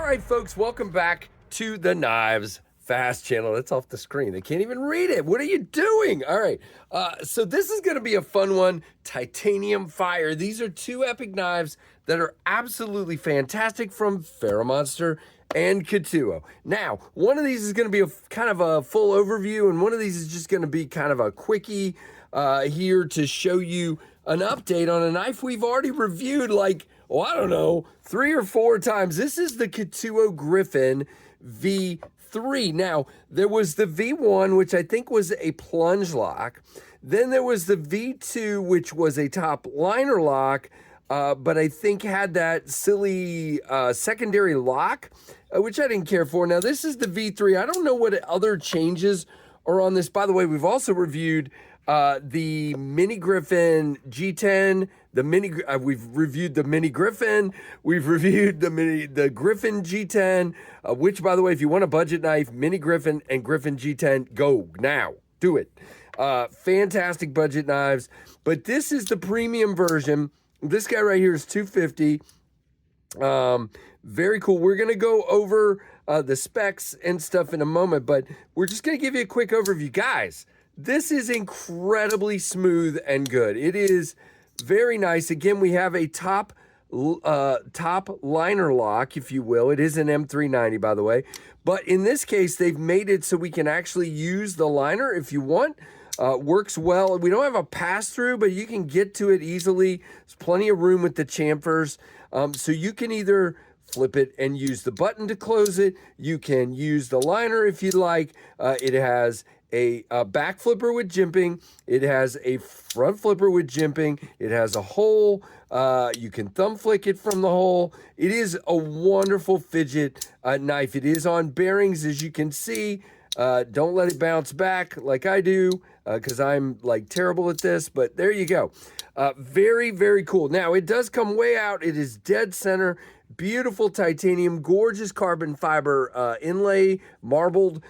right, folks, welcome back to the Knives Fast channel. That's off the screen. They can't even read it. What are you doing? All right, so this is going to be a fun one. Titanium Fire. These are two epic knives that are absolutely fantastic from Ferramonster and Ketuo. Now, one of these is going to be a kind of a full overview, and one of these is just going to be kind of a quickie here to show you an update on a knife we've already reviewed like, I don't know, 3 or 4 times. This is the Ketuo Griffin V3. Now, there was the V1, which I think was a plunge lock. Then there was the V2, which was a top liner lock, but I think had that silly secondary lock, which I didn't care for. Now, this is the V3. I don't know what other changes are on this. By the way, we've also reviewed the Mini Griffin G10, we've reviewed the Mini Griffin, we've reviewed the Griffin G10, which, by the way, if you want a budget knife, Mini Griffin and Griffin G10, go now, do it. Fantastic budget knives, but this is the premium version. This guy right here is $250. Very cool. We're going to go over the specs and stuff in a moment, but we're just going to give you a quick overview. Guys, this is incredibly smooth and good. It is very nice. Again, we have a top liner lock, if you will. It is an M390, by the way. But in this case, they've made it so we can actually use the liner if you want. Works well. We don't have a pass-through, but you can get to it easily. There's plenty of room with the chamfers. So you can either flip it and use the button to close it. You can use the liner if you'd like. It has a back flipper with jimping. It has a front flipper with jimping. It has a hole. You can thumb flick it from the hole. It is a wonderful fidget knife. It is on bearings, as you can see. Don't let it bounce back like I do, because I'm like terrible at this, but there you go. Very, very cool. Now, it does come way out. It is dead center. Beautiful titanium, gorgeous carbon fiber inlay, marbled,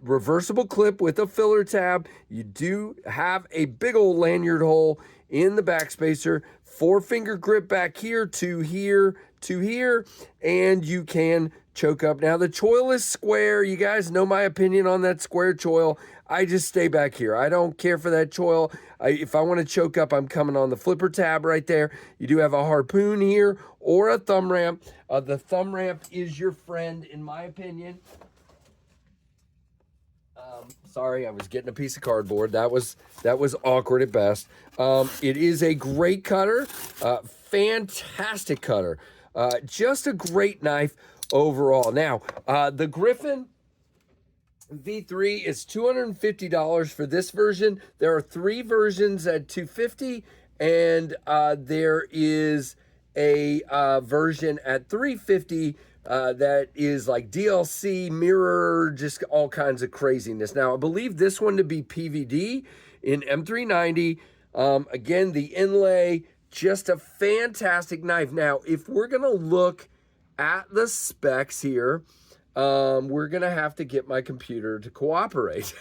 reversible clip with a filler tab. You do have a big old lanyard hole in the backspacer, 4-finger grip back here, 2 here, 2 here, and you can choke up. Now, the choil is square. You guys know my opinion on that square choil. I just stay back here. I don't care for that choil. If I want to choke up, I'm coming on the flipper tab right there. You do have a harpoon here or a thumb ramp. The thumb ramp is your friend, in my opinion. Sorry, I was getting a piece of cardboard. That was awkward at best. It is a great cutter, fantastic cutter. Just a great knife overall. Now, the Griffin V3 is $250 for this version. There are 3 versions at $250, and there is a version at $350 that is like DLC, mirror, just all kinds of craziness. Now, I believe this one to be PVD in M390. Again, the inlay, just a fantastic knife. Now, if we're going to look at the specs here, we're going to have to get my computer to cooperate.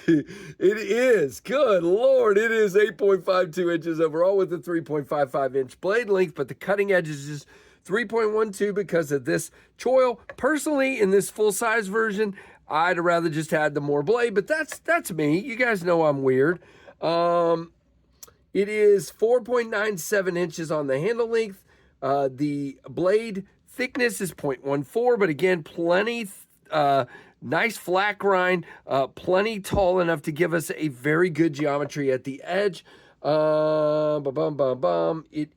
It is, good Lord, it is 8.52 inches overall with a 3.55 inch blade length, but the cutting edge is just 3.12 because of this choil. Personally, in this full-size version, I'd rather just had the more blade, but that's me. You guys know I'm weird. It is 4.97 inches on the handle length. The blade thickness is 0.14, but again, plenty nice flat grind, plenty tall enough to give us a very good geometry at the edge. It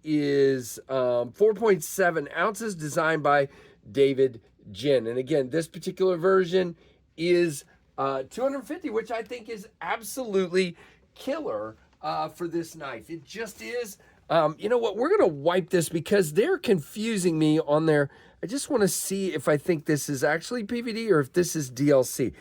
is 4.7 ounces, designed by David Jin. And again, this particular version is $250, which I think is absolutely killer for this knife. It just is. You know what? We're going to wipe this because they're confusing me on there. I just want to see if I think this is actually PVD or if this is DLC.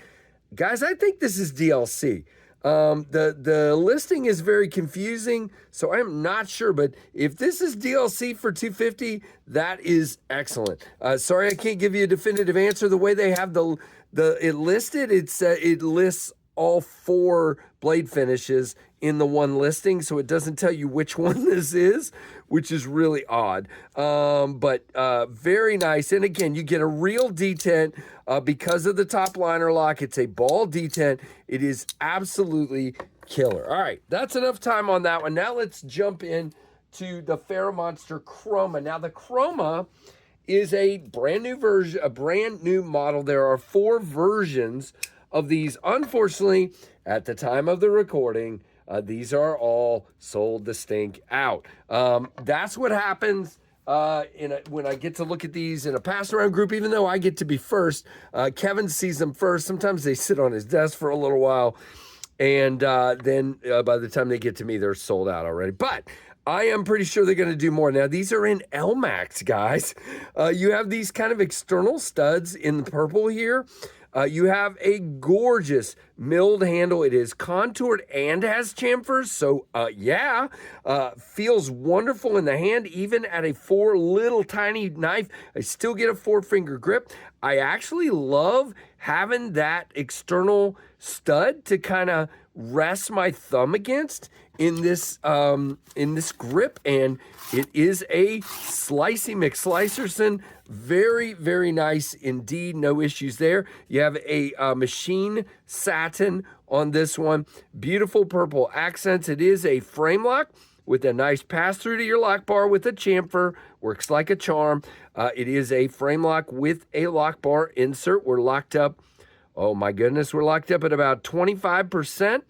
Guys, I think this is DLC. The listing is very confusing, so I'm not sure, but if this is DLC for $250, that is excellent. Sorry, I can't give you a definitive answer. The way they have it listed, it lists all 4 blade finishes in the one listing, so it doesn't tell you which one this is, which is really odd. But very nice. And again, you get a real detent because of the top liner lock. It's a ball detent. It is absolutely killer. All right, that's enough time on that one. Now let's jump in to the Ferramonster Chroma. Now the Chroma is a brand new version, a brand new model. There are 4 versions of these. Unfortunately, at the time of the recording, these are all sold the stink out. That's what happens when I get to look at these in a pass-around group, even though I get to be first. Kevin sees them first. Sometimes they sit on his desk for a little while, and then by the time they get to me, they're sold out already. But I am pretty sure they're going to do more. Now, these are in LMAX, guys. You have these kind of external studs in the purple here. You have a gorgeous milled handle. It is contoured and has chamfers. So, feels wonderful in the hand. Even at a 4 little tiny knife, I still get a 4-finger grip. I actually love having that external stud to kind of rest my thumb against in this grip, and it is a Slicey McSlicerson. Very, very nice indeed. No issues there. You have a machine satin on this one. Beautiful purple accents. It is a frame lock with a nice pass-through to your lock bar with a chamfer. Works like a charm. It is a frame lock with a lock bar insert. We're locked up. Oh my goodness, we're locked up at about 25%.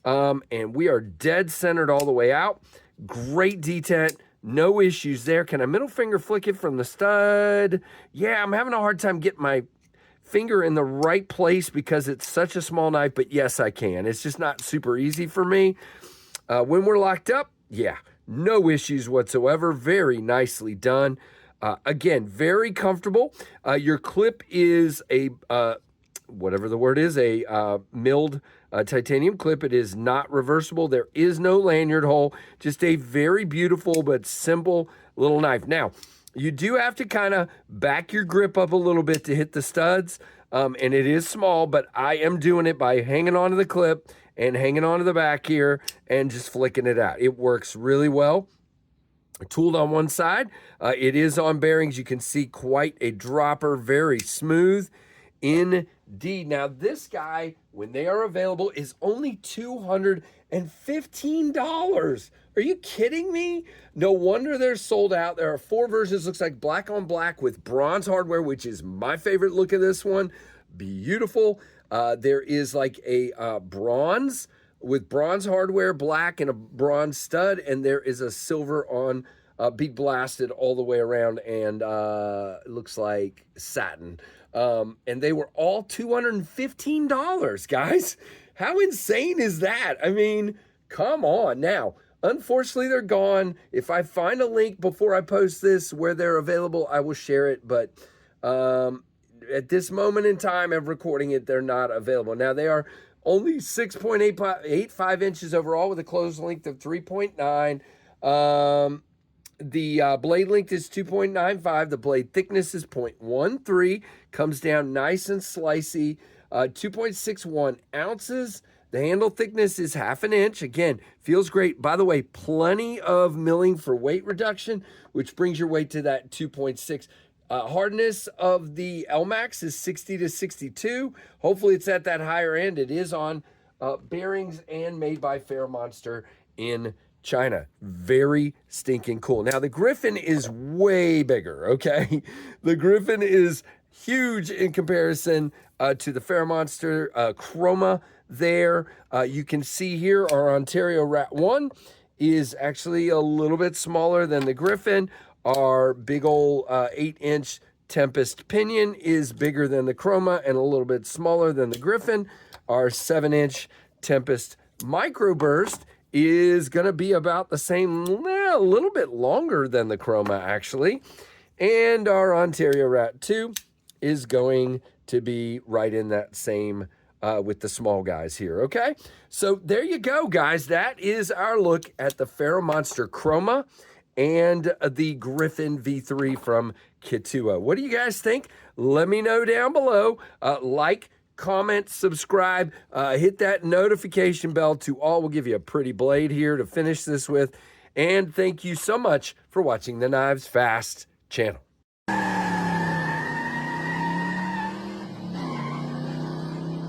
And we are dead centered all the way out. Great detent. No issues there. Can I middle finger flick it from the stud? Yeah, I'm having a hard time getting my finger in the right place because it's such a small knife, but yes, I can. It's just not super easy for me. When we're locked up, yeah, no issues whatsoever. Very nicely done. Again, very comfortable. Your clip is a, whatever the word is, a milled titanium clip. It is not reversible. There is no lanyard hole. Just a very beautiful but simple little knife. Now, you do have to kind of back your grip up a little bit to hit the studs, and it is small, but I am doing it by hanging onto the clip and hanging onto the back here and just flicking it out. It works really well. Tooled on one side. It is on bearings. You can see quite a dropper. Very smooth indeed. Now, this guy, when they are available, is only $215. Are you kidding me? No wonder they're sold out. There are 4 versions. Looks like black on black with bronze hardware, which is my favorite look of this one. Beautiful. There is like a bronze with bronze hardware, black, and a bronze stud, and there is a silver on bead blasted all the way around, and it looks like satin. And they were all $215, guys. How insane is that? I mean, come on. Now, unfortunately, they're gone. If I find a link before I post this where they're available, I will share it. But at this moment in time of recording it, they're not available. Now, they are only 6.85 inches overall with a closed length of 3.9. The blade length is 2.95. The blade thickness is 0.13. Comes down nice and slicey. 2.61 ounces. The handle thickness is 1/2 inch. Again, feels great. By the way, plenty of milling for weight reduction, which brings your weight to that 2.6. Hardness of the LMAX is 60 to 62. Hopefully it's at that higher end. It is on bearings and made by Ferramonster in China. Very stinking cool. Now, the Griffin is way bigger, okay? The Griffin is huge in comparison to the Ferramonster Chroma there. You can see here our Ontario Rat 1 is actually a little bit smaller than the Griffin. Our big old 8-inch Tempest Pinion is bigger than the Chroma and a little bit smaller than the Griffin. Our 7-inch Tempest Microburst is going to be about the same, a little bit longer than the Chroma, actually. And our Ontario Rat 2 is going to be right in that same with the small guys here, okay? So there you go, guys. That is our look at the Ferramonster Chroma and the Griffin V3 from Ketuo. What do you guys think? Let me know down below. Like, comment, subscribe, hit that notification bell to all. We'll give you a pretty blade here to finish this with. And thank you so much for watching the Knives Fast channel.